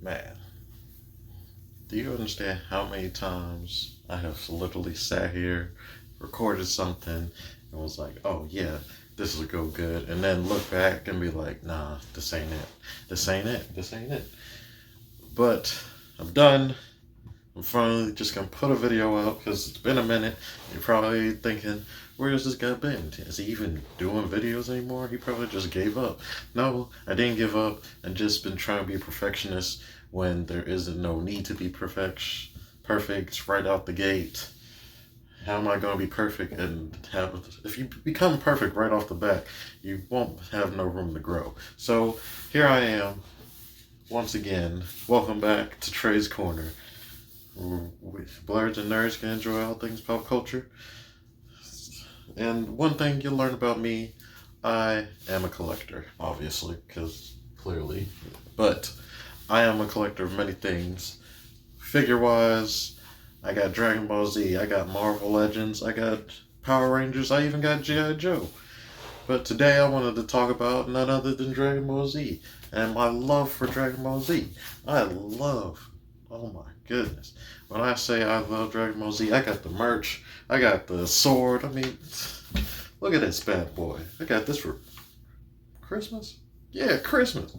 Man, do you understand how many times I have literally sat here, recorded something, and was like, oh yeah, this will go good, and then look back and be like, nah, this ain't it. This ain't it. This ain't it. But I'm done. I'm finally just gonna put a video out because it's been a minute. You're probably thinking, where has this guy been? Is he even doing videos anymore? He probably just gave up. No, I didn't give up. I've just been trying to be a perfectionist when there isn't no need to be perfect right out the gate. How am I going to be perfect and have, if you become perfect right off the bat, you won't have no room to grow. So here I am, once again. Welcome back to Trey's Corner. Blurs and nerds can enjoy all things pop culture. And one thing you'll learn about me, I am a collector, obviously, because clearly. But I am a collector of many things. Figure-wise, I got Dragon Ball Z, I got Marvel Legends, I got Power Rangers, I even got G.I. Joe. But today I wanted to talk about none other than Dragon Ball Z and my love for Dragon Ball Z. Oh my goodness. When I say I love Dragon Ball Z, I got the merch, I got the sword. I mean, look at this bad boy. I got this for Christmas? Yeah, Christmas.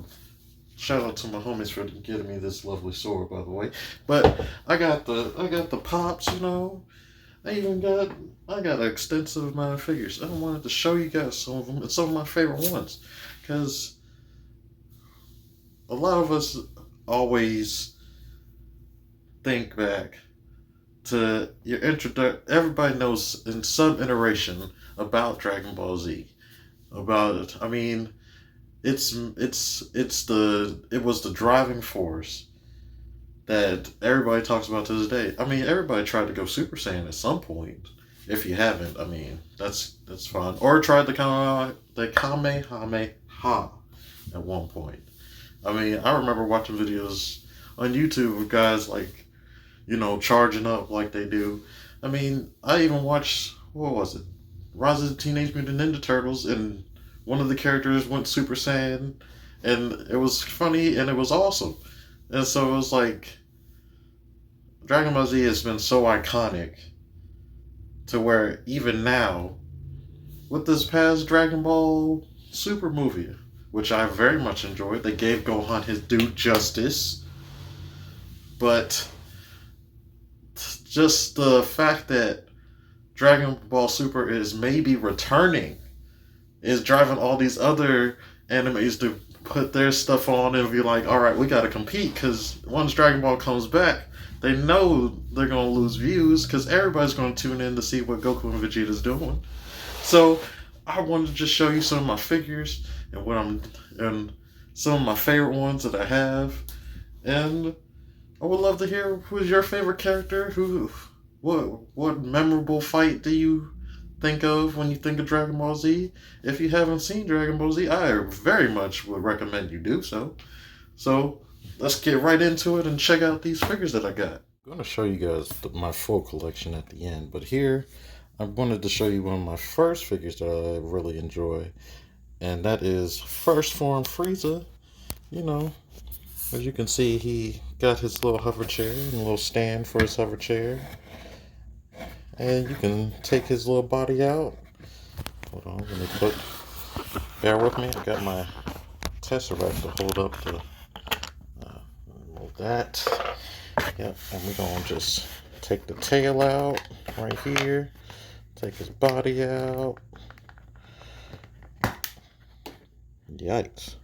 Shout out to my homies for getting me this lovely sword, by the way. But I got the pops, you know. I got an extensive amount of figures. I wanted to show you guys some of them. It's some of my favorite ones, because a lot of us always think back to your introduction. Everybody knows in some iteration about Dragon Ball Z. About it. I mean, it was the driving force that everybody talks about to this day. I mean, everybody tried to go Super Saiyan at some point. If you haven't, I mean, that's fine. Or tried the Kamehameha at one point. I mean, I remember watching videos on YouTube of guys like, you know, charging up like they do. I mean, I even watched, what was it? Rise of the Teenage Mutant Ninja Turtles, and one of the characters went Super Saiyan, and it was funny and it was awesome. And so it was like, Dragon Ball Z has been so iconic to where even now, with this past Dragon Ball Super movie, which I very much enjoyed, they gave Gohan his due justice. But just the fact that Dragon Ball Super is maybe returning is driving all these other animes to put their stuff on and be like, all right, we got to compete, because once Dragon Ball comes back, they know they're going to lose views because everybody's going to tune in to see what Goku and Vegeta's doing. So I wanted to just show you some of my figures and some of my favorite ones that I have, and I would love to hear who's your favorite character. What memorable fight do you think of when you think of Dragon Ball Z? If you haven't seen Dragon Ball Z, I very much would recommend you do so. So let's get right into it and check out these figures that I got. I'm going to show you guys my full collection at the end, but here I wanted to show you one of my first figures that I really enjoy, and that is First Form Frieza. You know, as you can see, he got his little hover chair and a little stand for his hover chair. And you can take his little body out. Hold on, bear with me. I got my Tesseract to hold up to remove that. Yep, and we're going to just take the tail out right here. Take his body out. Yikes.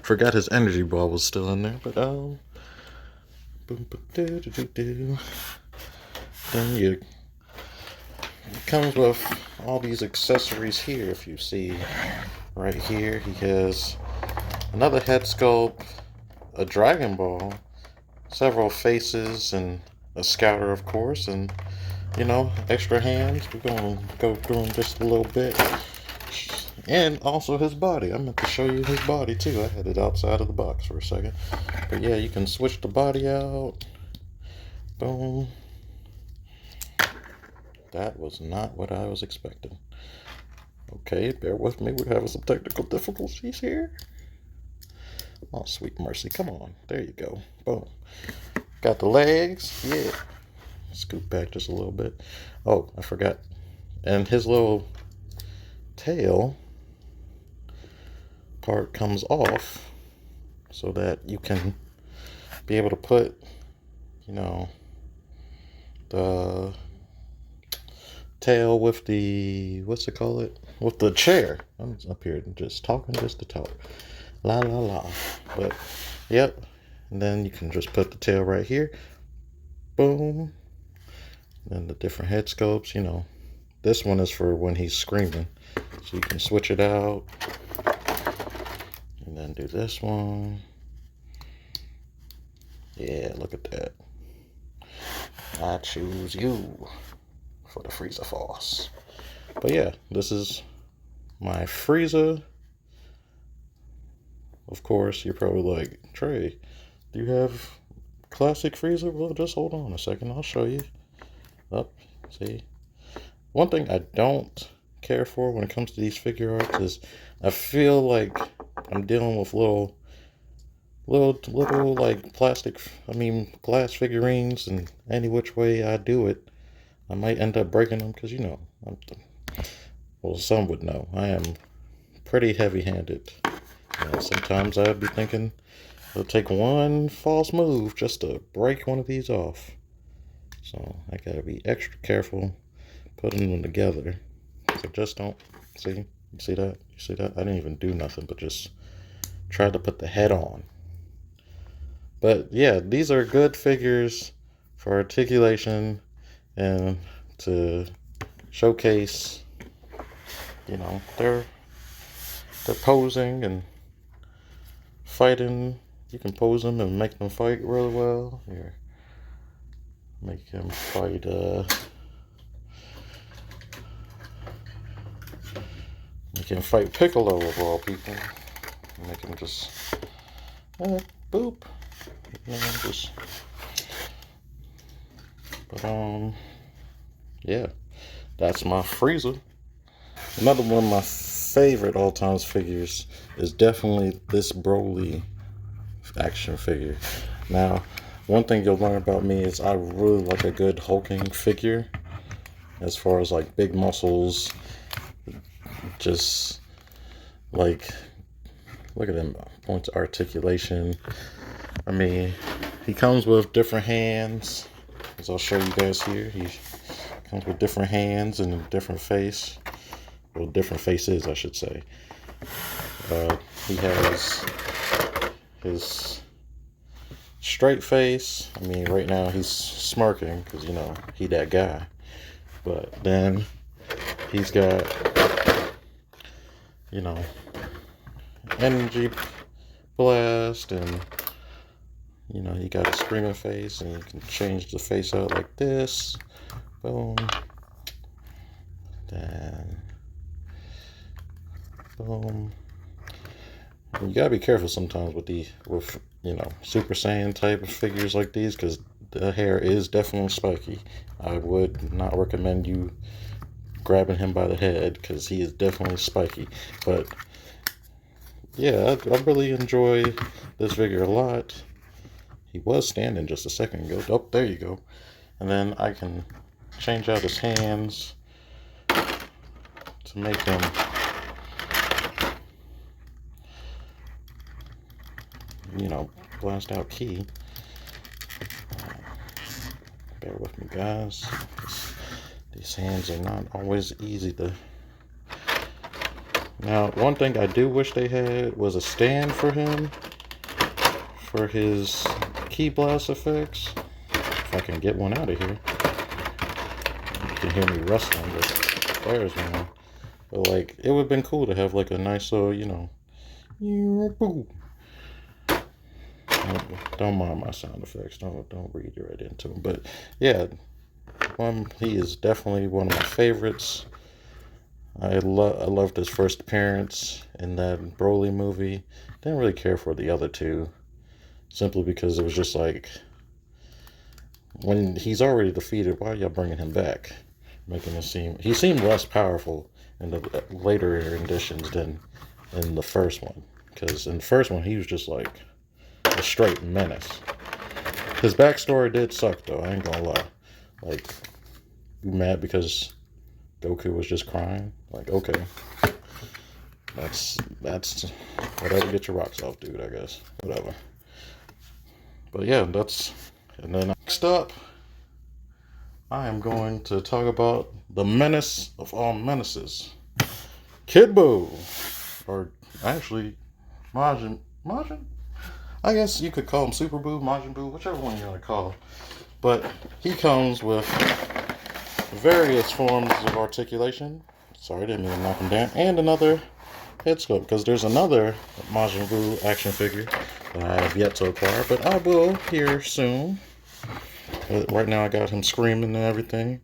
Forgot his energy ball was still in there, but boom, then it comes with all these accessories here. If you see right here, he has another head sculpt, a Dragon Ball, several faces, and a scouter, of course, and, you know, extra hands. We're going to go through them just a little bit. And also his body. I meant to show you his body too. I had it outside of the box for a second. But yeah, you can switch the body out. Boom. That was not what I was expecting. Okay, bear with me. We're having some technical difficulties here. Oh, sweet mercy. Come on. There you go. Boom. Got the legs. Yeah. Scoot back just a little bit. Oh, I forgot. And his little tail part comes off so that you can be able to put, you know, the tail with the, what's it call it? With the chair. I'm up here just talking just to talk. La la la. But, yep. And then you can just put the tail right here. Boom. And then the different head sculpts, you know. This one is for when he's screaming. So you can switch it out. And then do this one. Yeah, look at that. I choose you for the Frieza Force. But yeah, this is my Frieza. Of course, you're probably like, Trey, do you have classic Frieza? Well, just hold on a second. I'll show you. Up, see? One thing I don't care for when it comes to these figure arts is I feel like I'm dealing with little like glass figurines, and any which way I do it, I might end up breaking them because, you know, well, some would know I am pretty heavy-handed. You know, sometimes I'd be thinking it'll take one false move just to break one of these off. So I gotta be extra careful putting them together. So just don't see. You see that? You see that? I didn't even do nothing but just try to put the head on. But yeah, these are good figures for articulation and to showcase, you know, they're posing and fighting. You can pose them and make them fight really well. Here, make him fight Piccolo of all people. Make him just boop. You know, just, but yeah, that's my Frieza. Another one of my favorite all-time figures is definitely this Broly action figure. Now, one thing you'll learn about me is I really like a good hulking figure, as far as like big muscles. Just like, look at them points of articulation. I mean, he comes with different hands, as I'll show you guys here. He comes with different hands and a different face. Well, different faces, I should say. He has his straight face. I mean, right now he's smirking because, you know, he that guy. But then he's got, you know, energy blast, and, you know, you got a screaming face, and you can change the face out like this. Boom. Then boom. You gotta be careful sometimes with you know, Super Saiyan type of figures like these, because the hair is definitely spiky. I would not recommend you grabbing him by the head because he is definitely spiky. But yeah, I really enjoy this figure a lot. He was standing just a second ago. Oh, there you go. And then I can change out his hands to make him, you know, blast out ki. Bear with me, guys. These hands are not always easy to. Now, one thing I do wish they had was a stand for him for his ki blast effects. If I can get one out of here. You can hear me rustling, but there's one. But like, it would have been cool to have like a nice little, you know, don't mind my sound effects. Don't read right into them. But yeah, he is definitely one of my favorites. I loved his first appearance in that Broly movie. Didn't really care for the other two, simply because it was just like, when he's already defeated, why are y'all bringing him back? Making him he seemed less powerful in the later renditions than in the first one. Because in the first one, he was just like a straight menace. His backstory did suck, though. I ain't gonna lie. Like, you mad because Goku was just crying? Like, okay. That's whatever, get your rocks off, dude, I guess. Whatever. But yeah, that's... And then next up, I am going to talk about the menace of all menaces. Kid Buu. Or actually, Majin... I guess you could call him Super Buu, Majin Buu, whichever one you want to call. But he comes with various forms of articulation. Sorry, didn't mean to knock him down. And another head sculpt, because there's another Majin Buu action figure that I have yet to acquire, but I will here soon. But right now I got him screaming and everything,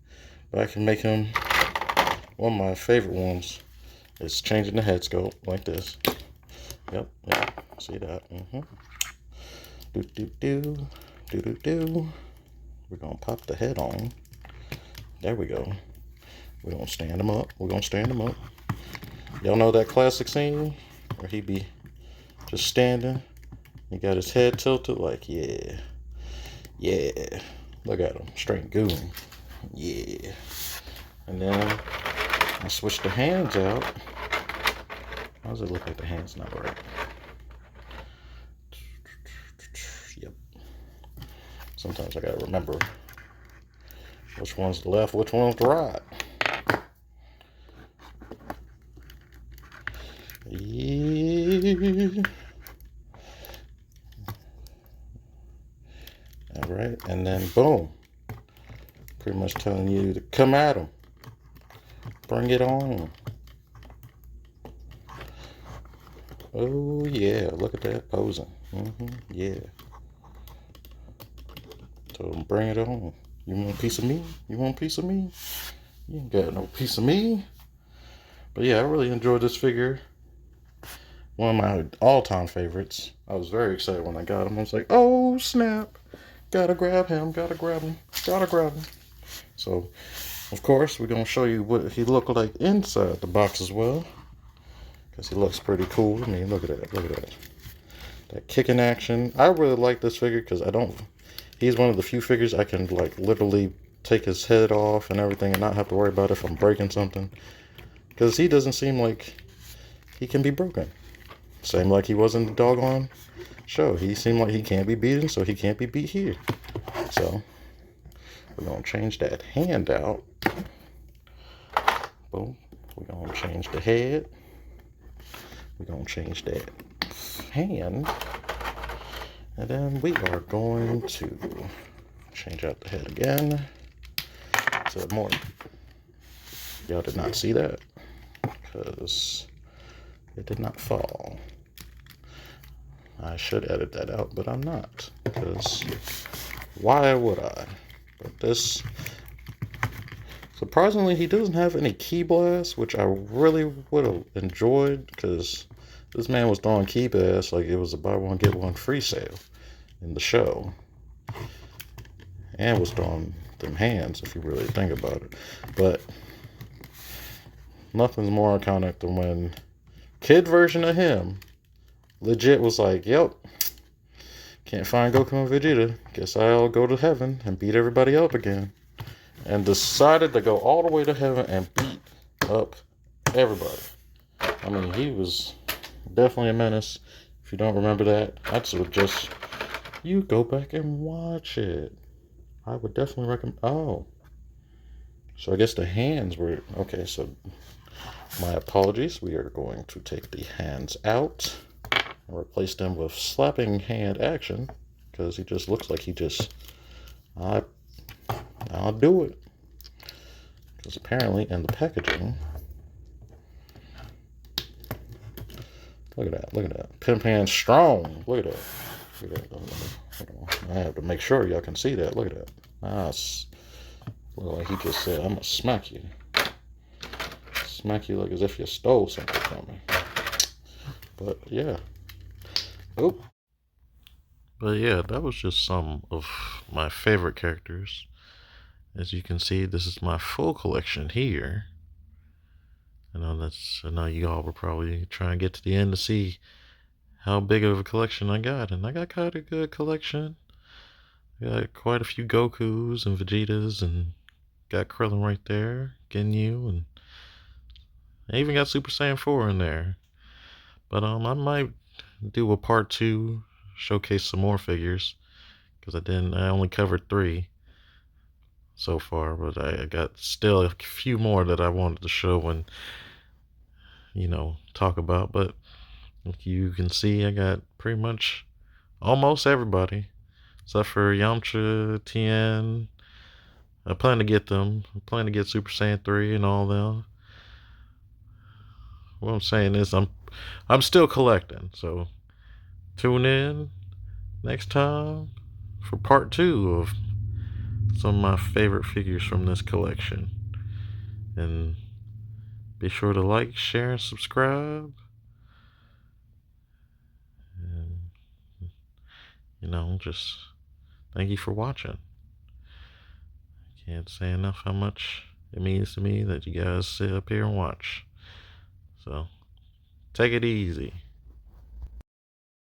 but I can make him... One of my favorite ones is changing the head sculpt like this. Yep, see that? Do. We're gonna pop the head on. There we go. We're gonna stand him up. Y'all know that classic scene where he be just standing? He got his head tilted like, yeah. Look at him, straight goon. Yeah. And then I switch the hands out. How does it look like the hand's not right? Yep. Sometimes I gotta remember which one's the left, which one's the right. Yeah. All right, and then boom. Pretty much telling you to come at him. Bring it on. Oh yeah, look at that posing. Yeah. Told him bring it on. You want a piece of me? You ain't got no piece of me. But yeah, I really enjoyed this figure. One of my all-time favorites. I was very excited when I got him. I was like, oh snap. Gotta grab him. So, of course, we're going to show you what he looked like inside the box as well. Because he looks pretty cool. I mean, look at that. That kicking action. I really like this figure because he's one of the few figures I can, like, literally take his head off and everything and not have to worry about if I'm breaking something. Because he doesn't seem like he can be broken. Same like he was in the doggone show. He seemed like he can't be beaten, so he can't be beat here. So, we're going to change that hand out. Boom. We're going to change the head. We're going to change that hand. And then we are going to change out the head again. So more. Y'all did not see that because it did not fall. I should edit that out, but I'm not, because why would I? But this, surprisingly, he doesn't have any key blasts, which I really would have enjoyed, because this man was throwing key blasts like it was a buy one get one free sale in the show, and was throwing them hands if you really think about it. But nothing's more iconic than when kid version of him legit was like, yep, can't find Goku and Vegeta, guess I'll go to heaven and beat everybody up again, and decided to go all the way to heaven and beat up everybody. I mean, he was definitely a menace. If you don't remember that, I'd suggest you go back and watch it. I would definitely recommend. Oh, so I guess the hands were okay. So my apologies. We are going to take the hands out and replace them with slapping hand action, because he just looks like he just I'll do it, because apparently in the packaging, look at that pimp hand strong. Look at that. I have to make sure y'all can see that. Look at that. Look like he just said, I'm gonna smack you like as if you stole something from me. But yeah. Oh. But yeah, that was just some of my favorite characters. As you can see, this is my full collection here. I know you all were probably trying to get to the end to see how big of a collection I got, and I got quite a good collection. I got quite a few Gokus and Vegetas, and got Krillin right there, Ginyu, and I even got Super Saiyan 4 in there. But I might do a part two, showcase some more figures, because I only covered three so far, but I got still a few more that I wanted to show and talk about. But you can see I got pretty much almost everybody except for Yamcha, Tien. I plan to get them. I plan to get Super Saiyan 3 and all them. What I'm saying is I'm still collecting. So tune in next time for part two of some of my favorite figures from this collection. And be sure to like, share, and subscribe. And, just thank you for watching. Can't say enough how much it means to me that you guys sit up here and watch. So, take it easy.